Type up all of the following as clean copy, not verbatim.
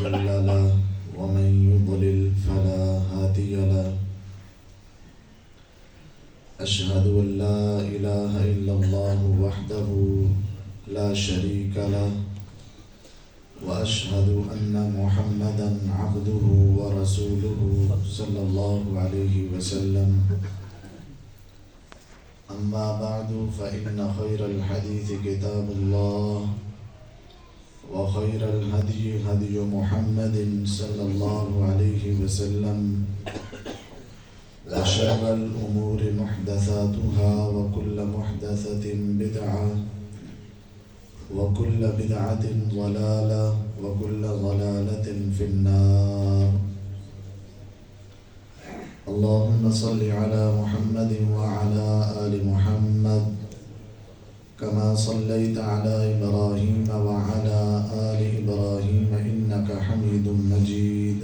مضل له ومن يضلل فلا هادي له أشهد أن لا إله إلا الله وحده لا شريك له وأشهد أن محمدا عبده ورسوله صلى الله عليه وسلم أما بعد فإن خير الحديث كتاب الله وخير الهدي هدي محمد صلى الله عليه وسلم وشر الأمور محدثاتها وكل محدثة بدعة وكل بدعة ضلالة وكل ضلالة في النار اللهم صل على محمد وعلى آل محمد كما صليت على إبراهيم وعلى آل إبراهيم إنك حميد مجيد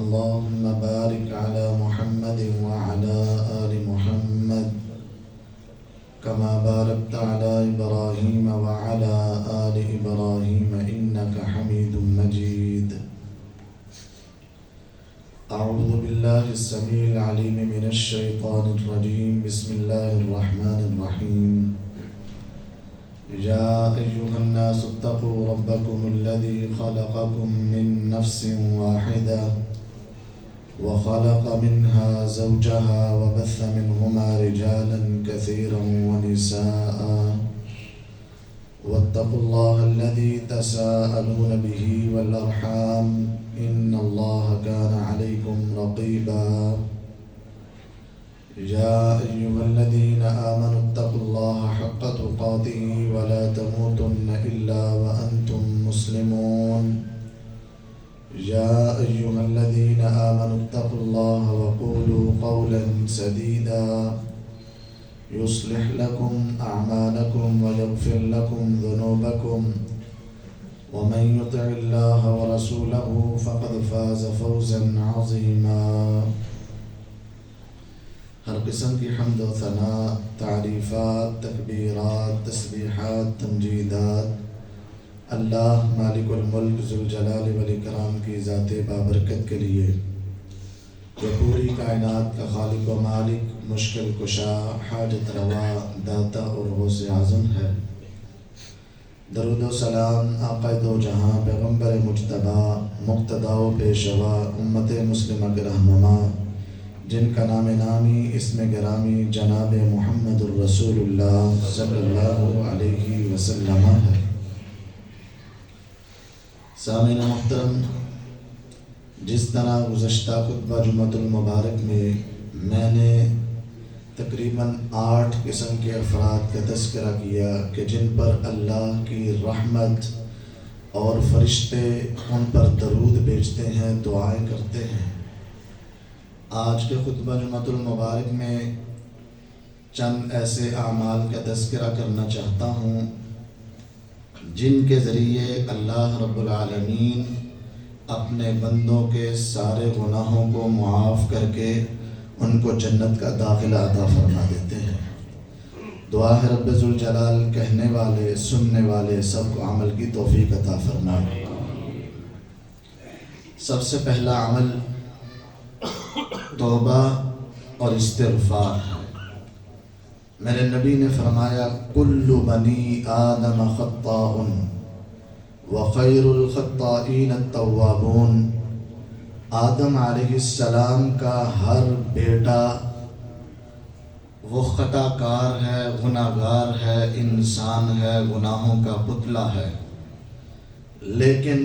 اللهم بارك على محمد وعلى آل محمد كما باركت على إبراهيم وعلى آل إبراهيم إنك حميد مجيد أعوذ بالله السميع العليم من الشيطان الرجيم بسم الله الرحمن الرحيم يا أيها الناس اتقوا ربكم الذي خلقكم من نفس واحدة وخلق منها زوجها وبث منهما رجالا كثيرا ونساء واتقوا الله الذي تساءلون به والأرحام إن الله كان عليكم رقيبا يا أيها الذين آمنوا اتقوا الله حق تقاته ولا تموتن إلا وأنتم مسلمون يا أيها الذين آمنوا اتقوا الله وقولوا قولا سديدا يصلح لكم أعمالكم ويغفر لكم ذنوبكم ومن يطع الله ورسوله فقد فاز فوزا عظيما ہر قسم کی حمد و ثناء، تعریفات، تکبیرات، تسبیحات، تمجیدات اللہ مالک الملک ذوالجلال والاکرام کی ذات بابرکت کے لیے، جو پوری کائنات کا خالق و مالک، مشکل کشا، حاجت روا، داتا اور غوث اعظم ہے۔ درود و سلام آقا دو جہاں، پیغمبر مجتبی، مقتدی و پیشوا، امت مسلمہ کے رہنما، جن کا نام نامی اسم گرامی جناب محمد الرسول اللہ صلی اللہ علیہ وسلم ہے۔ سامعین محترم، جس طرح گزشتہ خطبہ جمعۃ المبارک میں نے تقریباً 8 قسم کے افراد کا تذکرہ کیا کہ جن پر اللہ کی رحمت اور فرشتے ان پر درود بھیجتے ہیں، دعائیں کرتے ہیں۔ آج کے خطبہ جمعۃ المبارک میں چند ایسے اعمال کا تذکرہ کرنا چاہتا ہوں جن کے ذریعے اللہ رب العالمین اپنے بندوں کے سارے گناہوں کو معاف کر کے ان کو جنت کا داخلہ عطا فرما دیتے ہیں۔ دعا ہے رب ذوالجلال کہنے والے، سننے والے سب کو عمل کی توفیق عطا فرمائے۔ سب سے پہلا عمل توبہ اور استغفار ہے۔ میرے نبی نے فرمایا کل بنی آدم خطاء وخیر الخطائین التوابون۔ آدم علیہ السلام کا ہر بیٹا وہ خطا کار ہے، گناہ گار ہے، انسان ہے، گناہوں کا پتلا ہے، لیکن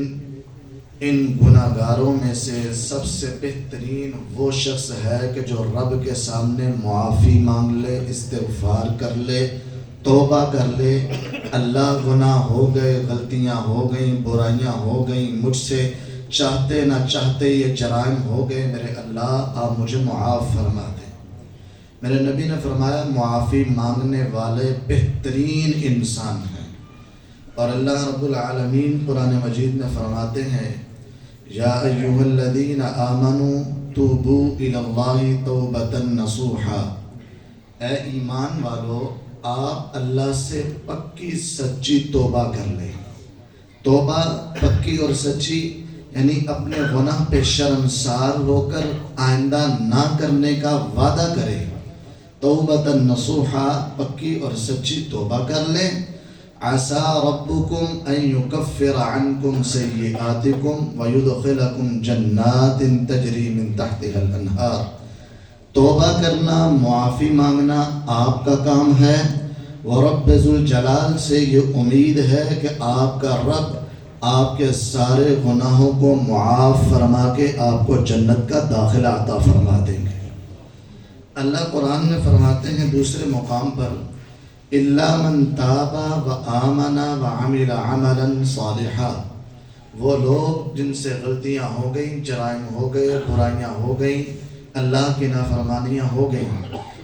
ان گناہ گاروں میں سے سب سے بہترین وہ شخص ہے کہ جو رب کے سامنے معافی مانگ لے، استغفار کر لے، توبہ کر لے، اللہ گناہ ہو گئے، غلطیاں ہو گئیں، برائیاں ہو گئیں مجھ سے، چاہتے نہ چاہتے یہ جرائم ہو گئے، میرے اللہ آپ مجھے معاف فرما دیں۔ میرے نبی نے فرمایا معافی مانگنے والے بہترین انسان ہیں۔ اور اللہ رب العالمین قرآن مجید میں فرماتے ہیں یا ایھا الذین آمنوا توبوا الی اللہ توبۃ نصوحا، اے ایمان والو آپ اللہ سے پکی سچی توبہ کر لیں۔ توبہ پکی اور سچی یعنی اپنے گناہ پہ شرمسار ہو کر آئندہ نہ کرنے کا وعدہ کرے. توبۃ نصوحا، پکی اور سچی توبہ کر لیں. عسى ربكم أن يكفر عنكم سيئاتكم ويدخلكم جنات تجري من تحتها الأنهار. توبہ کرنا، معافی مانگنا آپ کا کام ہے. وہ رب ذوالجلال سے یہ امید ہے کہ آپ کا رب آپ کے سارے گناہوں کو معاف فرما کے آپ کو جنت کا داخلہ عطا فرما دیں گے. اللہ قرآن میں فرماتے ہیں دوسرے مقام پر اِلَّا مَن تَابَ وَآمَنَ وَعَمِلَ عَمَلًا صَالِحًا. وہ لوگ جن سے غلطیاں ہو گئیں، جرائم ہو گئے، برائیاں ہو گئیں، اللہ کی نافرمانیاں ہو گئیں،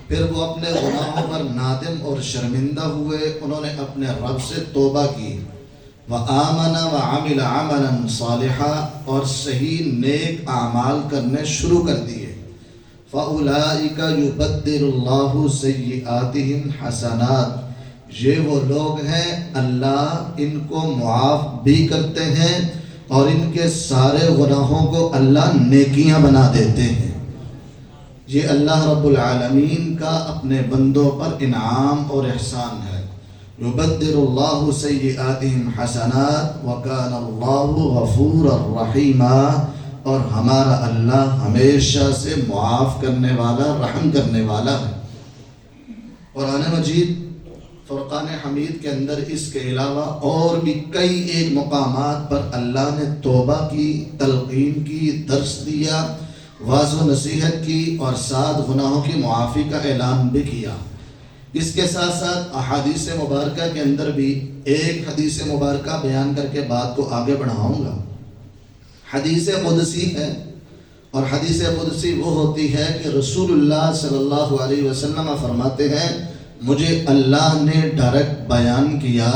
پھر وہ اپنے گناہوں پر نادم اور شرمندہ ہوئے، انہوں نے اپنے رب سے توبہ کی. وَآمَنَ وَعَمِلَ عَمَلًا صَالِحًا، اور صحیح نیک اعمال کرنے شروع کر دیے. فَأُولَئِكَ يُبَدِّلُ اللَّهُ سَيِّئَاتِهِمْ حَسَنَاتٍ. یہ وہ لوگ ہیں اللہ ان کو معاف بھی کرتے ہیں اور ان کے سارے گناہوں کو اللہ نیکیاں بنا دیتے ہیں. یہ اللہ رب العالمین کا اپنے بندوں پر انعام اور احسان ہے. يُبَدِّلُ اللَّهُ سَيِّئَاتِهِمْ حَسَنَاتٍ وَكَانَ اللَّهُ غَفُورًا رَحِيمًا. اور ہمارا اللہ ہمیشہ سے معاف کرنے والا، رحم کرنے والا ہے. قرآن مجید فرقان حمید کے اندر اس کے علاوہ اور بھی کئی ایک مقامات پر اللہ نے توبہ کی، تلقین کی، درس دیا، واعظ و نصیحت کی اور ساتھ گناہوں کی معافی کا اعلان بھی کیا. اس کے ساتھ ساتھ احادیث مبارکہ کے اندر بھی ایک حدیث مبارکہ بیان کر کے بات کو آگے بڑھاؤں گا. حدیث قدسی ہے، اور حدیث قدسی وہ ہوتی ہے کہ رسول اللہ صلی اللہ علیہ وسلم فرماتے ہیں مجھے اللہ نے ڈائریکٹ بیان کیا.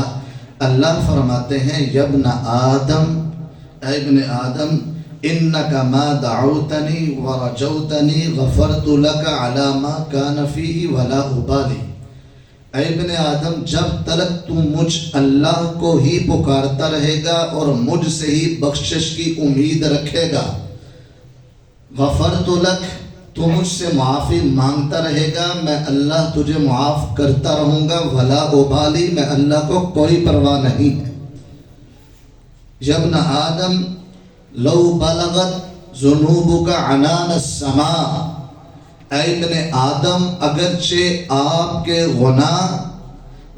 اللہ فرماتے ہیں یبن آدم، اے ابن آدم، انک ما دعوتنی ورجوتنی غفرت لک علی ما کان فیہ ولا ابالی. اے ابن آدم، جب تک تو مجھ اللہ کو ہی پکارتا رہے گا اور مجھ سے ہی بخشش کی امید رکھے گا، غفرت لک، تو مجھ سے معافی مانگتا رہے گا، میں اللہ تجھے معاف کرتا رہوں گا، ولا ابالی، میں اللہ کو کوئی پرواہ نہیں ہے. یا ابن آدم لو بلغت ذنوبک عنان السماء. اے ابن آدم، اگرچہ آپ کے گناہ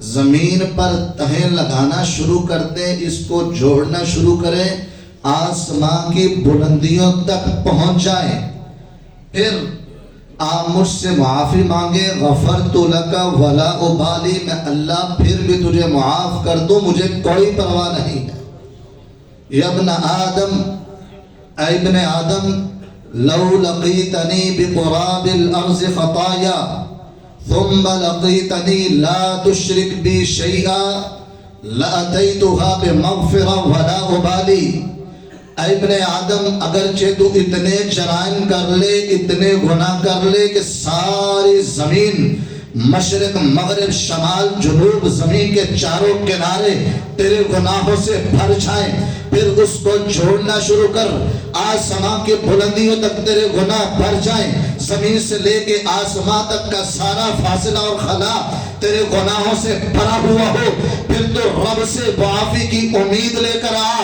زمین پر تہیں لگانا شروع کر دیں، اس کو جوڑنا شروع کریں، آسمان کی بلندیوں تک پہنچ جائیں، پھر آپ مجھ سے معافی مانگے، غفرت لک ولا ابالی، میں اللہ پھر بھی تجھے معاف کر دوں، مجھے کوئی پرواہ نہیں ہے. یا ابن آدم، اے ابن آدم، لو لقیتنی بقراب الارض خطایا ثم لقیتنی لا تشرک بی شیئا لاتیتها بمغفرہ ولا ابالی. اے ابن آدم، اگرچہ تو اتنے جرائم کر لے، اتنے گناہ کر لے کہ ساری زمین مشرق مغرب شمال جنوب زمین کے چاروں کنارے تیرے گناہوں سے بھر جائیں، پھر اس کو جوڑنا شروع کر، آسمان کی بلندیوں تک تیرے گناہ بھر جائیں، زمین سے لے کے آسمان تک کا سارا فاصلہ اور خلا تیرے گناہوں سے بھرا ہوا ہو، پھر تو رب سے معافی کی امید لے کر آ.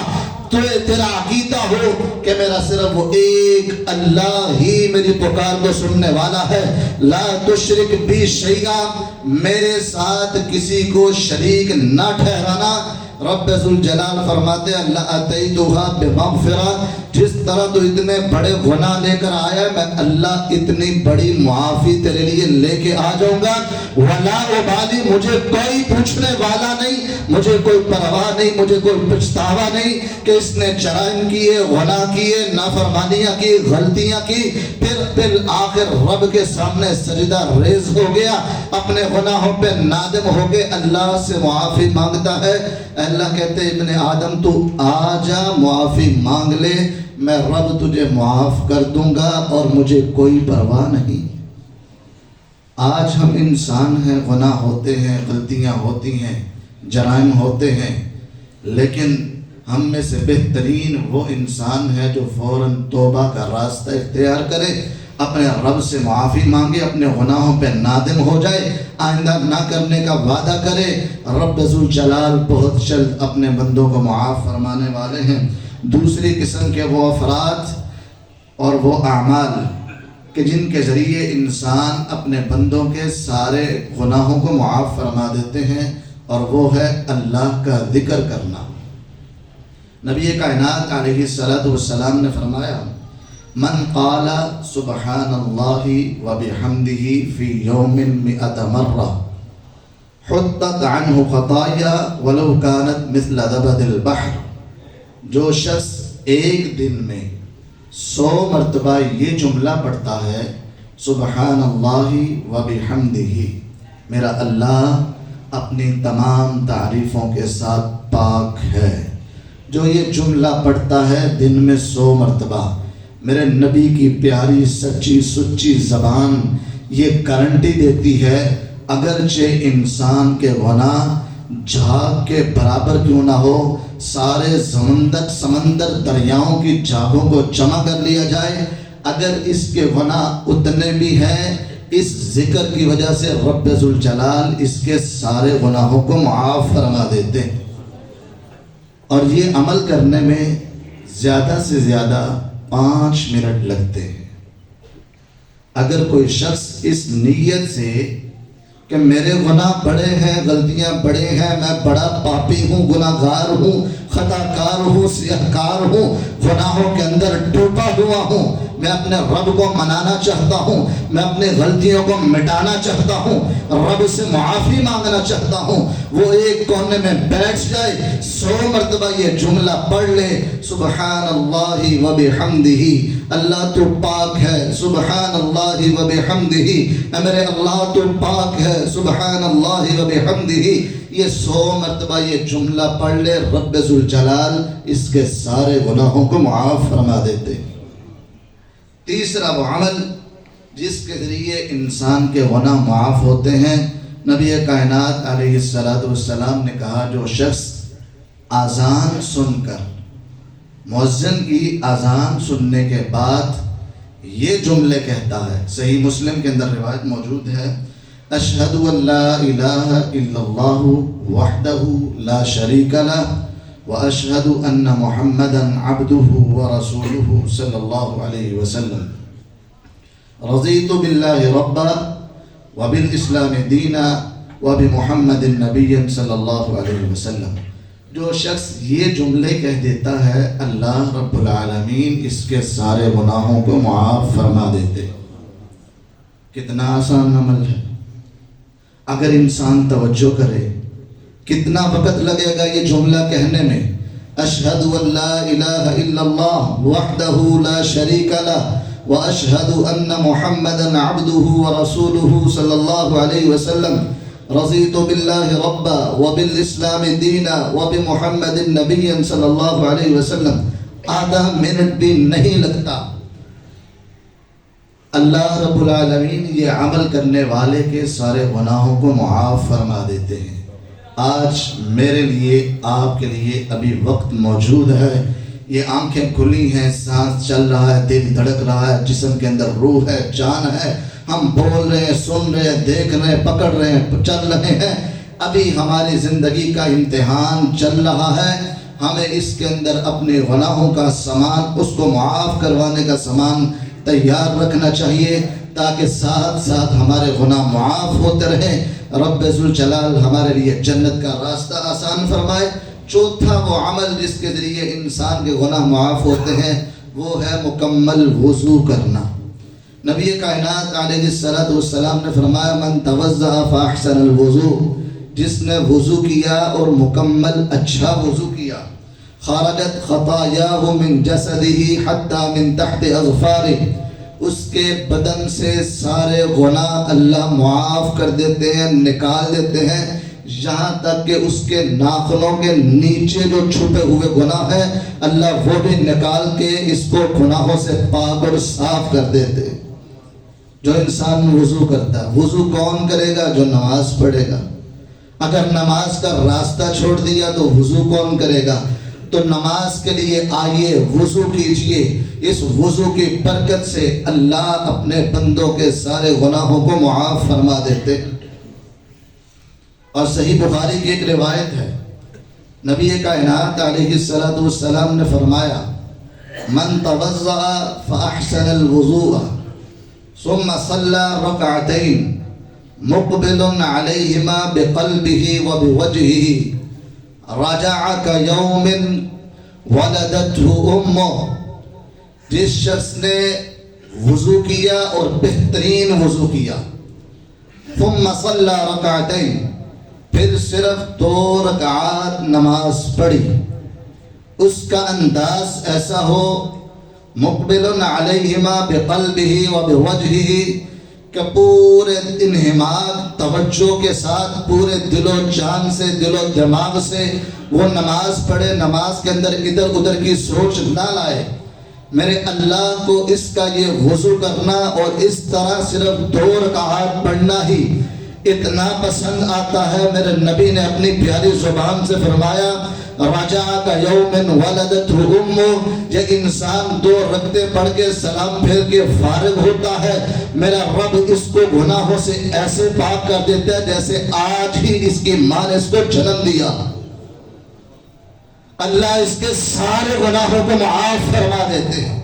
تو تیرا عقیدہ ہو کہ میرا صرف وہ ایک اللہ ہی میری پکار کو سننے والا ہے، لا تشرک بی شیئا، میرے ساتھ کسی کو شریک نہ ٹھہرانا. رب ذوالجلال فرماتے ہیں اللہ اتیتھا بمغفرہ، جس طرح تو اتنے بڑے گناہ لے کر آیا، میں اللہ اتنی بڑی معافی تیرے لیے لے کے آ جاؤں گا. ولا ابالی، مجھے کوئی پوچھنے والا نہیں، مجھے کوئی پرواہ نہیں، مجھے کوئی پچھتاوا نہیں کہ اس نے جرائم کیے، گناہ کیے، نافرمانیاں کی، غلطیاں کی، پھر آخر رب کے سامنے سجدہ ریز ہو گیا، اپنے گناہوں پہ نادم ہو کے اللہ سے معافی مانگتا ہے. اللہ کہتے ہیں ابن آدم تو آ جا، معافی مانگ لے، میں رب تجھے معاف کر دوں گا اور مجھے کوئی پرواہ نہیں. آج ہم انسان ہیں، گناہ ہوتے ہیں، غلطیاں ہوتی ہیں، جرائم ہوتے ہیں، لیکن ہم میں سے بہترین وہ انسان ہے جو فوراً توبہ کا راستہ اختیار کرے، اپنے رب سے معافی مانگے، اپنے گناہوں پہ نادم ہو جائے، آئندہ نہ کرنے کا وعدہ کرے۔ رب ذوالجلال بہت جلد اپنے بندوں کو معاف فرمانے والے ہیں۔ دوسری قسم کے وہ افراد اور وہ اعمال کہ جن کے ذریعے انسان اپنے بندوں کے سارے گناہوں کو معاف فرما دیتے ہیں، اور وہ ہے اللہ کا ذکر کرنا۔ نبی کائنات علیہ الصلوۃ والسلام نے فرمایا، من قال سبحان اللہ وبحمدہ فی یوم 100 مرہ حطت عنہ خطایا ولو کانت مثل زبد البحر۔ جو شخص ایک دن میں 100 مرتبہ یہ جملہ پڑھتا ہے، سبحان اللہ وبحمدہ، میرا اللہ اپنی تمام تعریفوں کے ساتھ پاک ہے، جو یہ جملہ پڑھتا ہے دن میں 100 مرتبہ، میرے نبی کی پیاری سچی سچی زبان یہ گارنٹی دیتی ہے، اگرچہ انسان کے گناہ جھاگ کے برابر کیوں نہ ہو، سارے سمندر دریاؤں کی جھاگوں کو جمع کر لیا جائے، اگر اس کے گناہ اتنے بھی ہیں، اس ذکر کی وجہ سے رب ذوالجلال اس کے سارے گناہوں کو معاف فرما دیتے ہیں۔ اور یہ عمل کرنے میں زیادہ سے زیادہ 5 منٹ لگتے ہیں۔ اگر کوئی شخص اس نیت سے کہ میرے گناہ بڑے ہیں، غلطیاں بڑے ہیں، میں بڑا پاپی ہوں، گناہ گار ہوں، خطا کار ہوں، سیاہکار ہوں، گناہوں کے اندر ڈوبا ہوا ہوں، میں اپنے رب کو منانا چاہتا ہوں، میں اپنے غلطیوں کو مٹانا چاہتا ہوں، رب سے معافی مانگنا چاہتا ہوں، وہ ایک کونے میں بیٹھ جائے، 100 مرتبہ یہ جملہ پڑھ لے، سبحان اللہ وبحمدہ، اللہ تو پاک ہے، سبحان اللہ وبحمدہ، اے میرے اللہ تو پاک ہے، سبحان اللہ وبحمدہ، یہ 100 مرتبہ یہ جملہ پڑھ لے، رب ذوالجلال اس کے سارے گناہوں کو معاف فرما دیتے۔ تیسرا وہ عمل جس کے ذریعے انسان کے گناہ معاف ہوتے ہیں، نبی کائنات علیہ الصلوۃ والسلام نے کہا، جو شخص اذان سن کر، مؤذن کی اذان سننے کے بعد یہ جملے کہتا ہے، صحیح مسلم کے اندر روایت موجود ہے، اشہد ان لا الہ الا اللہ وحدہ لا شریک لہ واشہد ان محمدا عبدہ ورسولہ صلی اللہ علیہ وسلم، رضیت باللہ ربا وبالاسلام دینا وبمحمد نبی صلی اللہ علیہ وسلم۔ جو شخص یہ جملے کہہ دیتا ہے، اللہ رب العالمین اس کے سارے گناہوں کو معاف فرما دیتے۔ کتنا آسان عمل ہے، اگر انسان توجہ کرے، کتنا وقت لگے گا یہ جملہ کہنے میں، اشہد ان لا الہ الا اللہ وحدہ لا شریک لہ واشہد ان محمدا عبدہ ورسولہ صلی اللہ علیہ وسلم، رضیت باللہ ربا وبالاسلام دینا وبمحمد نبی صلی اللہ علیہ وسلم۔ آدھا منٹ بھی نہیں لگتا، اللہ رب العالمین یہ عمل کرنے والے کے سارے گناہوں کو معاف فرما دیتے ہیں۔ آج میرے لیے، آپ کے لیے ابھی وقت موجود ہے، یہ آنکھیں کھلی ہیں، سانس چل رہا ہے، دل دھڑک رہا ہے، جسم کے اندر روح ہے، جان ہے، ہم بول رہے ہیں، سن رہے ہیں، دیکھ رہے ہیں، پکڑ رہے ہیں، چل رہے ہیں، ابھی ہماری زندگی کا امتحان چل رہا ہے، ہمیں اس کے اندر اپنے گناہوں کا سامان، اس کو معاف کروانے کا سامان تیار رکھنا چاہیے، تاکہ ساتھ ساتھ ہمارے گناہ معاف ہوتے رہیں، رب ذوالجلال ہمارے لیے جنت کا راستہ آسان فرمائے۔ چوتھا وہ عمل جس کے ذریعے انسان کے گناہ معاف ہوتے ہیں، وہ ہے مکمل وضو کرنا۔ نبی کائنات علیہ الصلوۃ والسلام نے فرمایا، من توضأ فاحسن الوضوء، جس نے وضو کیا اور مکمل اچھا وضو کیا، خرجت خطاياه من جسده حتى من تحت اظفاره، اس کے بدن سے سارے گناہ اللہ معاف کر دیتے ہیں، نکال دیتے ہیں، یہاں تک کہ اس کے ناخنوں کے نیچے جو چھپے ہوئے گناہ ہیں، اللہ وہ بھی نکال کے اس کو گناہوں سے پاک اور صاف کر دیتے۔ جو انسان وضو کرتا ہے، وضو کون کرے گا؟ جو نماز پڑھے گا۔ اگر نماز کا راستہ چھوڑ دیا تو وضو کون کرے گا؟ تو نماز کے لیے آئیے، وضو کیجئے، اس وضو کی برکت سے اللہ اپنے بندوں کے سارے گناہوں کو معاف فرما دیتے۔ اور صحیح بخاری کی ایک روایت ہے، نبی کائنات علیہ السلام نے فرمایا، من توضأ فأحسن الوضوء ثم صلى ركعتين مقبل عليهما بقلبه وبوجهه رجع كيوم ولدته امه۔ جس شخص نے وضو کیا اور بہترین وضو کیا، ثم صلى ركعتين، پھر صرف 2 رکعات نماز پڑھی، اس کا انداز ایسا ہو، مقبل علیہما بقلبہ وبوجہہ، کہ پورے انہماک توجہ کے ساتھ پورے دل و جان سے، دل و دماغ سے وہ نماز پڑھے، نماز کے اندر ادھر ادھر کی سوچ نہ لائے۔ میرے اللہ کو اس کا یہ وضو کرنا اور اس طرح صرف 2 رکعات پڑھنا ہی اتنا پسند آتا ہے، میرے نبی نے اپنی پیاری زبان سے فرمایا، رجع کیوم ولدته امہ، یہ انسان 2 رکعتیں پڑھ کے سلام پھیر کے فارغ ہوتا ہے، میرا رب اس کو گناہوں سے ایسے پاک کر دیتا ہے جیسے آج ہی اس کی ماں نے اس کو جنم دیا۔ اللہ اس کے سارے گناہوں کو معاف فرما دیتے ہیں۔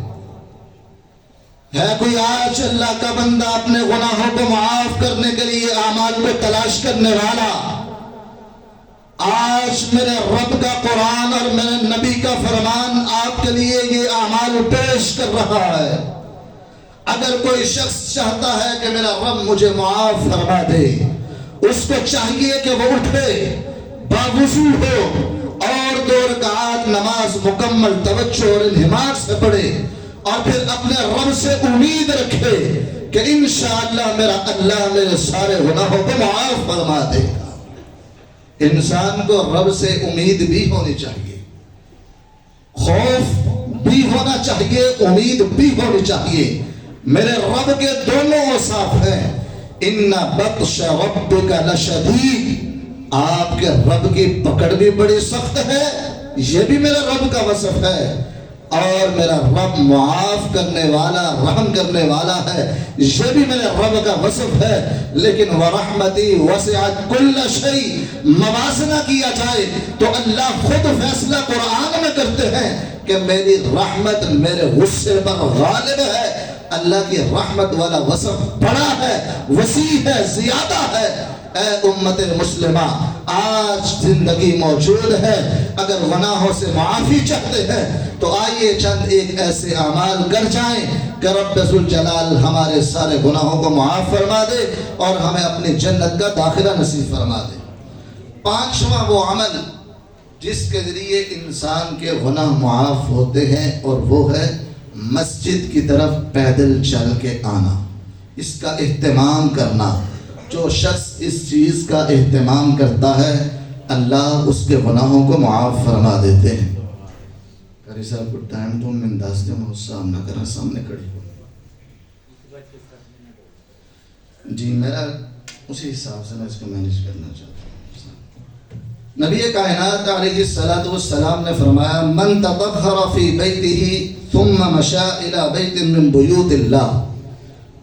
ہے کوئی آج اللہ کا بندہ اپنے گناہوں کو معاف کرنے کے لیے اعمال کو تلاش کرنے والا؟ آج میرے رب کا قرآن اور میرے نبی کا فرمان آپ کے لیے یہ اعمال پیش کر رہا ہے۔ اگر کوئی شخص چاہتا ہے کہ میرا رب مجھے معاف فرما دے، اس کو چاہیے کہ وہ اٹھے، باوضو ہو اور 2 رکعات نماز مکمل توجہ اور انہماک سے پڑھے، اور پھر اپنے رب سے امید رکھے کہ انشاءاللہ میرا اللہ میرے سارے گناہوں کو معاف فرما دے گا۔ انسان کو رب سے امید بھی ہونی چاہیے، خوف بھی ہونا چاہیے، امید بھی ہونی چاہیے۔ میرے رب کے دونوں اوصاف ہیں، ان بطش ربک لشدید، آپ کے رب کی پکڑ بھی بڑی سخت ہے، یہ بھی میرے رب کا وصف ہے، اور میرا رب معاف کرنے والا، رحم کرنے والا ہے، یہ بھی میرے رب کا وصف ہے۔ لیکن وَرَحْمَتِي وَسِعَتْ كُلَّ شَيْءٍ، موازنہ کیا جائے تو اللہ خود فیصلہ قرآن میں کرتے ہیں کہ میری رحمت میرے غصے پر غالب ہے۔ اللہ کی رحمت والا وصف بڑا ہے، وسیع ہے، زیادہ ہے۔ اے امت مسلمہ، آج زندگی موجود ہے، اگر گناہوں سے معافی چاہتے ہیں تو آئیے چند ایک ایسے اعمال کر جائیں کہ رب ذوالجلال ہمارے سارے گناہوں کو معاف فرما دے اور ہمیں اپنی جنت کا داخلہ نصیب فرما دے۔ 5واں وہ عمل جس کے ذریعے انسان کے گناہ معاف ہوتے ہیں، اور وہ ہے مسجد کی طرف پیدل چل کے آنا، اس کا اہتمام کرنا۔ جو شخص اس چیز کا اہتمام کرتا ہے، اللہ اس کے گناہوں کو معاف فرما دیتے ہیں۔ قاری صاحب کو ٹائم تو میں انداز دے میں سامنا کرنا، سامنے کھڑی ہو جی، میرا اسی حساب سے میں اس کو مینیج کرنا چاہتا ہوں۔ نبی کائنات علیہ السلام نے فرمایا، من تطہر فی بیتہ ثم مشى الی بیت من بیوت اللہ،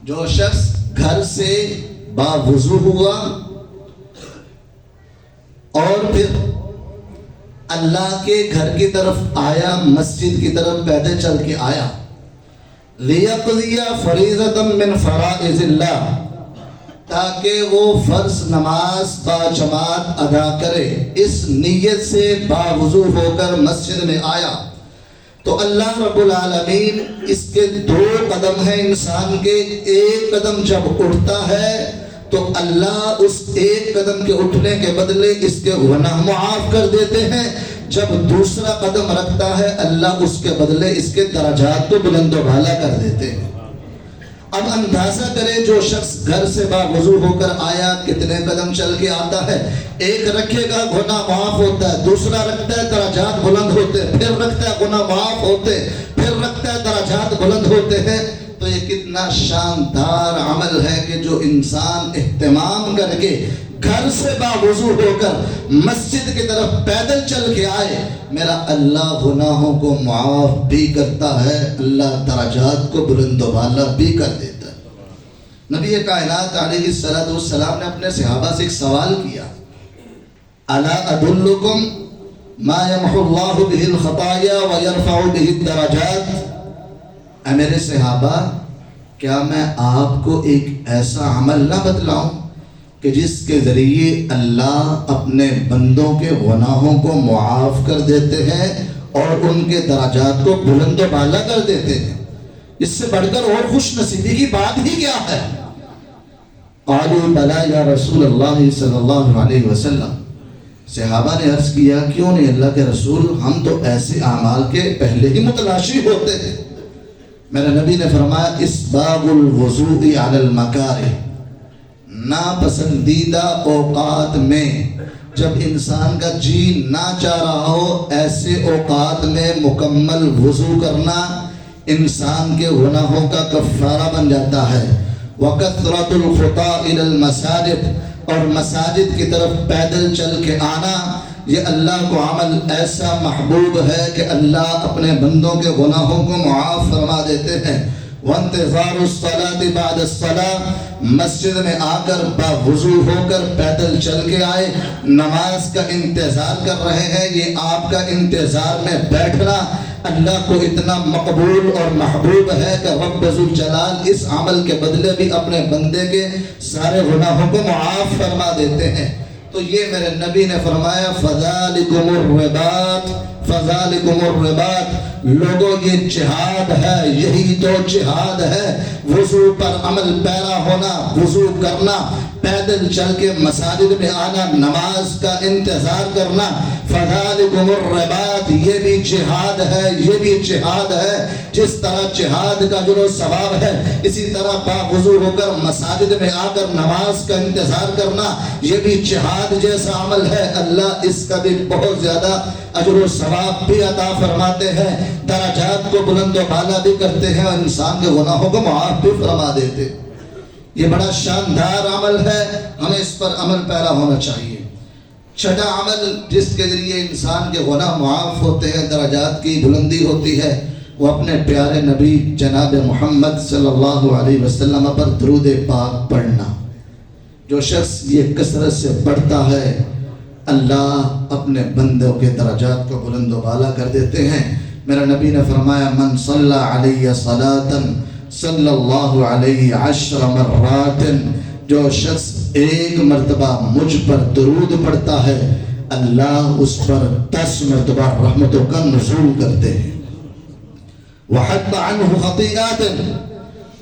جو شخص گھر سے باوضو ہوا اور پھر اللہ کے گھر کی طرف آیا، مسجد کی طرف پیدل چل کے آیا، لیقضی فریضۃ من فرائض اللہ، تاکہ وہ فرض نماز باجماعت ادا کرے، اس نیت سے باوضو ہو کر مسجد میں آیا، تو اللہ رب العالمین اس کے 2 قدم ہیں انسان کے، ایک قدم جب اٹھتا ہے تو اللہ اس ایک قدم کے اٹھنے کے بدلے اس کے گناہ معاف کر دیتے ہیں، جب دوسرا قدم رکھتا ہے اللہ اس کے بدلے اس کے درجات کو بلند و بالا کر دیتے ہیں۔ اب اندازہ کریں، جو شخص گھر سے باوضو ہو کر آیا کتنے قدم چل کے آتا ہے، ایک رکھے گا گناہ معاف ہوتا ہے، دوسرا رکھتا ہے درجات بلند ہوتے ہیں، پھر رکھتا ہے گناہ معاف ہوتے، پھر رکھتا ہے درجات بلند ہوتے ہیں۔ تو یہ کتنا شاندار عمل ہے کہ جو انسان اہتمام کر کے گھر سے باوضو ہو کر مسجد کی طرف پیدل چل کے آئے، میرا اللہ گناہوں کو معاف بھی کرتا ہے، اللہ درجات کو بلند و بالا بھی کر دیتا ہے۔ نبی کائنات علیہ السلام نے اپنے صحابہ سے ایک سوال کیا، الا ادلکم ما یمحو اللہ بہ الخطایا ویرفع بہ الدرجات، اے میرے صحابہ کیا میں آپ کو ایک ایسا عمل نہ بتلاؤں کہ جس کے ذریعے اللہ اپنے بندوں کے گناہوں کو معاف کر دیتے ہیں اور ان کے درجات کو بلند و بالا کر دیتے ہیں؟ اس سے بڑھ کر اور خوش نصیبی کی بات ہی کیا ہے؟ قالوا بلا یا رسول اللہ صلی اللہ علیہ وسلم، صحابہ نے عرض کیا کیوں نہیں اللہ کے رسول، ہم تو ایسے اعمال کے پہلے ہی متلاشی ہوتے ہیں۔ میرے نبی نے فرمایا اسباغ الوضوء علی المکارہ، ناپسندیدہ اوقات میں جب انسان کا جی نہ چاہ رہا ہو، ایسے اوقات میں مکمل وضو کرنا انسان کے گناہوں کا کفارہ بن جاتا ہے۔ وَكَثْرَةُ الْخُطَاءِ إِلَى الْمَسَاجِدِ، اور مساجد کی طرف پیدل چل کے آنا، یہ اللہ کو عمل ایسا محبوب ہے کہ اللہ اپنے بندوں کے گناہوں کو معاف فرما دیتے ہیں۔ وانتظار الصلاة بعد الصلاة، مسجد میں آ کر باوضو ہو کر پیدل چل کے آئے، نماز کا انتظار کر رہے ہیں، یہ آپ کا انتظار میں بیٹھنا اللہ کو اتنا مقبول اور محبوب ہے کہ رب ذوالجلال اس عمل کے بدلے بھی اپنے بندے کے سارے گناہوں کو معاف فرما دیتے ہیں۔ تو یہ میرے نبی نے فرمایا فذالکم الرباط، فذالکم الرباط، لوگوں یہ جہاد ہے، یہی تو جہاد ہے، وضو پر عمل پیرا ہونا، وضو کرنا، پیدل چل کے مساجد میں آنا، نماز کا انتظار کرنا، فذالکم الرباط، یہ بھی جہاد ہے، یہ بھی جہاد ہے۔ جس طرح جہاد کا جو ثواب ہے، اسی طرح باوضو ہو کر مساجد میں آ کر نماز کا انتظار کرنا یہ بھی جہاد جیسا عمل ہے۔ اللہ اس کا بھی بہت زیادہ اجر و ثواب بھی عطا فرماتے ہیں، درجات کو بلند و بالا بھی کرتے ہیں اور انسان کے گناہوں کو معاف بھی فرما دیتے ہیں۔ یہ بڑا شاندار عمل ہے، ہمیں اس پر عمل پیرا ہونا چاہیے۔ چھٹا عمل جس کے ذریعے انسان کے گناہ معاف ہوتے ہیں، درجات کی بلندی ہوتی ہے، وہ اپنے پیارے نبی جناب محمد صلی اللہ علیہ وسلم پر درود پاک پڑھنا۔ جو شخص یہ کثرت سے پڑھتا ہے، اللہ اپنے بندوں کے درجات کو بلند و بالا کر دیتے ہیں۔ میرا نبی نے فرمایا من صلی علیہ صلاۃ صلی اللہ علیہ 10 مرات، جو شخص ایک مرتبہ مجھ پر درود پڑھتا ہے، اللہ اس پر 10 مرتبہ رحمتوں کا نزول کرتے ہیں۔ وحط عنہ خطیئات،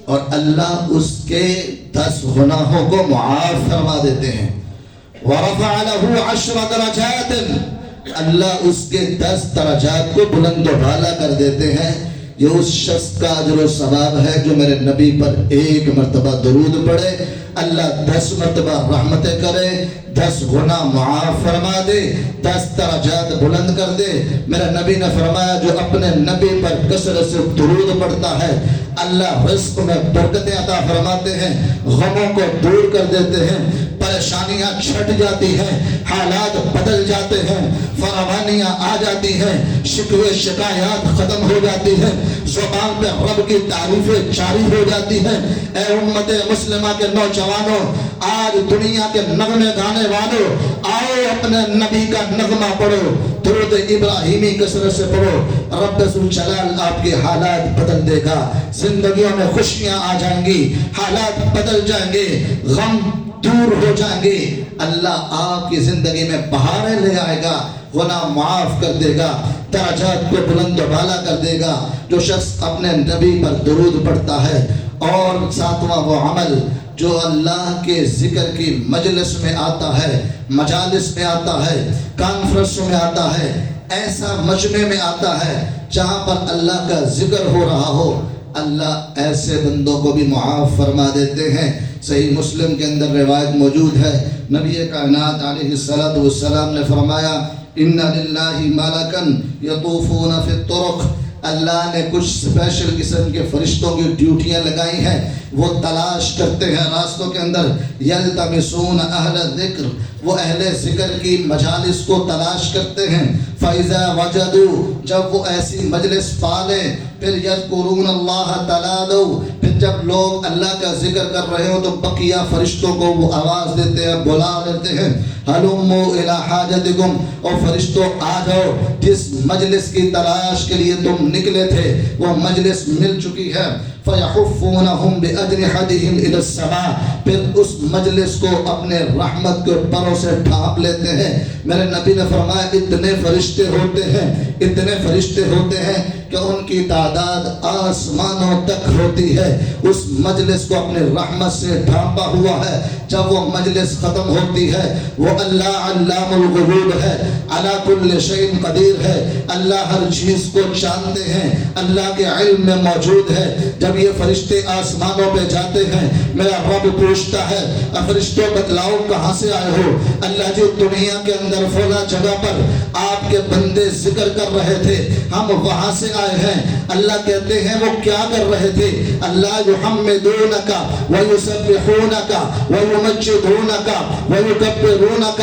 اور اللہ اس کے 10 گناہوں کو معاف فرما دیتے ہیں۔ ورفع له 10 درجات، اللہ اس کے 10 درجات کو بلند و بالا کر دیتے ہیں۔ یہ اس شخص کا اجر و ثواب ہے جو میرے نبی پر ایک مرتبہ درود پڑھے، اللہ 10 مرتبہ رحمتیں کرے، 10 گناہ معاف فرما دے، 10 درجات بلند کر دے۔ میرا نبی نے فرمایا جو اپنے نبی پر کثرت سے درود پڑھتا ہے، اللہ رزق میں برکتیں عطا فرماتے ہیں، غموں کو دور کر دیتے ہیں، پریشانیاں چھٹ جاتی ہیں، حالات بدل جاتے ہیں، فراوانیاں آ جاتی ہیں، شکوے شکایات ختم ہو جاتی ہیں، زبان پہ رب کی تعریفیں جاری ہو جاتی ہیں۔ اے امت مسلمہ کے نوجوانوں، آج دنیا کے نغمے گانے والوں، آؤ اپنے نبی کا نغمہ پڑھو، درود ابراہیمی کثرت سے پڑھو، رب ذوالجلال آپ کے حالات بدل دے گا، زندگیوں میں خوشیاں آ جائیں گی، حالات بدل جائیں گے، غم دور ہو جائیں گے، اللہ آپ کی زندگی میں بہاریں لے آئے گا، گناہ معاف کر دے گا، درجات کو بلند و بالا کر دے گا۔ جو شخص اپنے نبی پر درود پڑھتا ہے، اور 7واں وہ عمل جو اللہ کے ذکر کی مجلس میں آتا ہے، مجالس میں آتا ہے، کانفرنسوں میں آتا ہے، ایسا مجمع میں آتا ہے جہاں پر اللہ کا ذکر ہو رہا ہو، اللہ ایسے بندوں کو بھی معاف فرما دیتے ہیں۔ صحیح مسلم کے اندر روایت موجود ہے، نبی کائنات علیہ السلام نے فرمایا ان للہ ملکا یطوفون فی الطرق، اللہ نے کچھ اسپیشل قسم کے فرشتوں کی ڈیوٹیاں لگائی ہیں، وہ تلاش کرتے ہیں راستوں کے اندر، یلتمسون اہل ذکر، وہ اہل ذکر کی مجالس کو تلاش کرتے ہیں، فَإِذَا وَجَدُوا، جب وہ ایسی مجلس پالیں، پھر یذکرون اللہ تعالیٰ، پھر جب لوگ اللہ کا ذکر کر رہے ہوں تو بقیہ فرشتوں کو وہ آواز دیتے ہیں، بلا لیتے ہیں، ہلموا الی حاجتکم، اور فرشتوں آ جاؤ، جس مجلس کی تلاش کے لیے تم نکلے تھے وہ مجلس مل چکی ہے، فَيَحُفُّونَهُمْ بِأَجْنِحَتِهِمْ إِلَى السَّمَاءِ، پھر اس مجلس کو اپنے رحمت کے پروں سے ڈھانپ لیتے ہیں۔ میرے نبی نے فرمایا اتنے فرشتے ہوتے ہیں کہ ان کی تعداد آسمانوں تک ہوتی ہے، اس مجلس کو اپنے رحمت سے ڈھانپا ہوا ہے۔ جب وہ مجلس ختم ہوتی ہے، وہ اللہ علام الغیوب ہے، علی کل شیء قدیر ہے، اللہ ہر چیز کو جانتے ہیں، اللہ کے علم میں موجود ہے۔ جب یہ فرشتے آسمانوں پہ جاتے ہیں، میرا رب پوچھتا ہے فرشتوں بتلاؤ کہاں سے آئے ہو؟ اللہ جی دنیا کے اندر فلاں جگہ پر آپ کے بندے ذکر کر رہے تھے، ہم وہاں سے آئے ہیں۔ اللہ کہتے ہیں وہ کیا کر رہے تھے؟ اللہ یحمدونک ویسبحونک ویمجدونک ویکبرونک،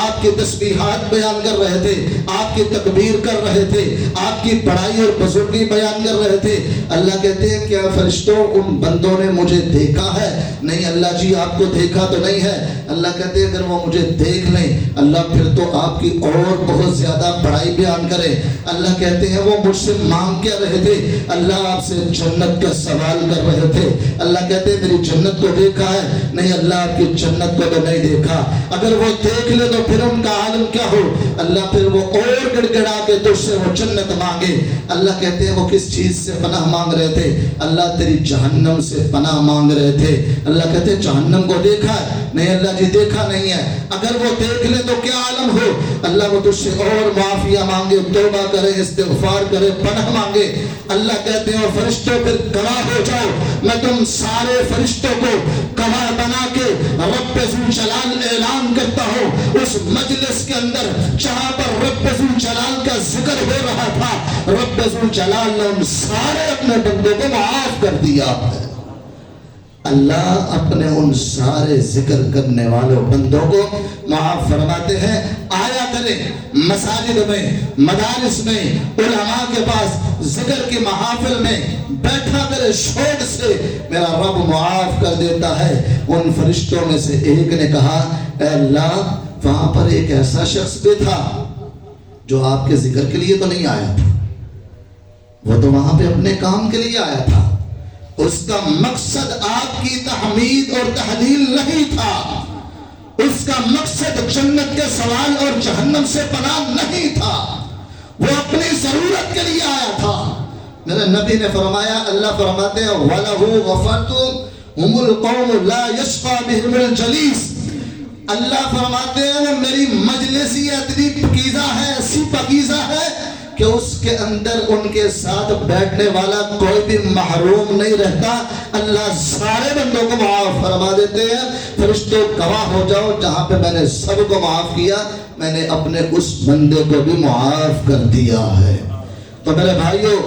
آپ کی تسبیحات بیان کر رہے تھے، آپ کی تکبیر کر رہے تھے، آپ کی بڑائی اور بزرگی بیان کر رہے تھے۔ اللہ کہتے ہیں کیا فرشتوں ان بندوں نے مجھے دیکھا ہے؟ نہیں اللہ جی آپ کو دیکھا تو نہیں ہے۔ اللہ کہتے ہیں اگر وہ مجھے دیکھ لیں اللہ پھر تو آپ کی اور بہت زیادہ بڑائی بیان کرے۔ اللہ کہتے ہیں وہ مجھ سے مانگ کیا رہے تھے؟ اللہ آپ سے جنت کا سوال کر رہے تھے۔ اللہ کہتے ہیں میری جنت کو دیکھا ہے؟ نہیں اللہ آپ کی جنت کو تو نہیں دیکھا۔ اگر وہ دیکھ لے تو پھر ان کا عالم کیا ہو؟ اللہ پھر وہ اور گڑ گڑا کے تجھ سے وہ جنت مانگے۔ اللہ کہتے ہیں وہ کس چیز سے پناہ مانگ رہے تھے؟ اللہ تیری جہنم سے پناہ مانگ رہے تھے۔ اللہ کہتے ہیں جہنم کو دیکھا ہے؟ نہیں اللہ جی دیکھا نہیں ہے۔ اگر وہ دیکھ لے تو کیا عالم ہو؟ اللہ وہ تجھ سے اور معافیہ مانگے، توبہ کرے، استغفار کرے، پناہ مانگے۔ اللہ کہتے ہیں اور فرشتوں پھر گواہ ہو جاؤ، میں تم سارے فرشتوں کو گواہ بنا کے رب ذوالجلال اعلان کرتا ہوں اس مجلس کے اندر جہاں پر رب ذوالجلال کا ذکر ہو رہا تھا، رب ذوالجلال نے ان سارے اپنے بندوں کو معاف کر دیا ہے۔ اللہ اپنے ان سارے ذکر کرنے والوں بندوں کو معاف فرماتے ہیں۔ آیا کریں مساجد میں، مدارس میں، علماء کے پاس ذکر کی محافل میں بیٹھا کرے شوق سے، میرا رب معاف کر دیتا ہے۔ ان فرشتوں میں سے ایک نے کہا اے اللہ وہاں پر ایک ایسا شخص بھی تھا جو آپ کے ذکر کے لیے تو نہیں آیا تھا، وہ تو وہاں پہ اپنے کام کے لیے آیا تھا، اس کا مقصد آپ کی تحمید اور تحلیل نہیں تھا، اس کا مقصد جنت کے سوال اور جہنم سے پناہ نہیں تھا، وہ اپنی ضرورت کے لیے آیا تھا۔ میرے نبی نے فرمایا، اللہ فرماتے ہیں وَلَهُ غَفَرْتُ هُمُ الْقَوْمُ لَا يَشْقَى بِهِمُ الْجَلِيسِ، اللہ فرماتے ہیں وہ میری مجلس ہی اتنی پکیزہ ہے، ایسی پکیزہ ہے کہ اس کے اندر ان کے ساتھ بیٹھنے والا کوئی بھی محروم نہیں رہتا۔ اللہ سارے بندوں کو معاف فرما دیتے ہیں۔ فرشتوں گواہ ہو جاؤ جہاں پہ میں نے سب کو معاف کیا، میں نے اپنے اس بندے کو بھی معاف کر دیا ہے۔ تو میرے بھائیوں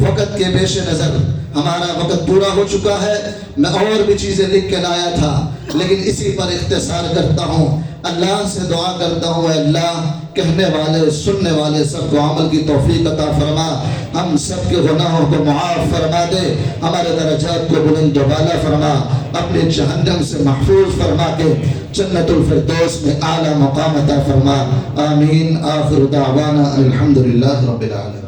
وقت کے پیش نظر ہمارا وقت پورا ہو چکا ہے، میں اور بھی چیزیں لکھ کے لایا تھا لیکن اسی پر اختصار کرتا ہوں۔ اللہ سے دعا کرتا ہوں اے اللہ کہنے والے سننے والے سب کو عمل کی توفیق عطا فرما، ہم سب کے گناہوں کو معاف فرما دے، ہمارے درجات کو بلند و بالا فرما، اپنے جہنم سے محفوظ فرما کے جنت الفردوس میں اعلیٰ مقام عطا فرما۔ آمین۔ آخر دعوانا الحمدللہ رب العالمین۔